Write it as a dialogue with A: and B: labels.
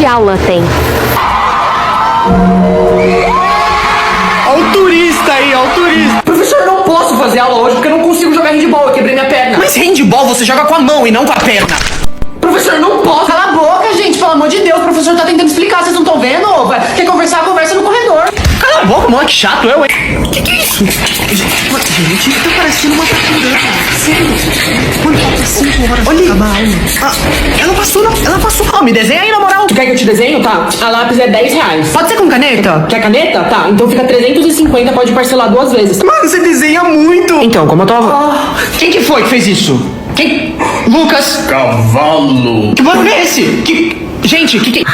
A: aula tem?
B: Ó o turista aí, ó o turista.
C: Professor, eu não posso fazer aula hoje porque eu não consigo jogar handball, eu quebrei minha perna.
B: Mas handball você joga com a mão e não com a perna.
C: Professor, eu não posso. Cala a boca, gente, pelo amor de Deus. O professor tá tentando explicar, vocês não estão vendo? Quer conversar, conversa no corredor.
B: Cala a boca, moleque chato, eu, hein? Que é isso? Gente, tá parecendo uma fatura. Sério? Quando falta 5 horas pra acabar a aula? Ah, ela passou, não. Ela passou. Ó, me desenha aí, na moral.
C: Tu quer que eu te desenho? Tá. A lápis é R$10.
B: Pode ser com caneta?
C: Quer caneta? Tá. Então fica 350, pode parcelar 2 vezes.
B: Mano, você desenha muito. Então, como eu tava... Quem que foi que fez isso? Quem? Lucas.
D: Cavalo.
B: Que barulho é esse? Gente, que...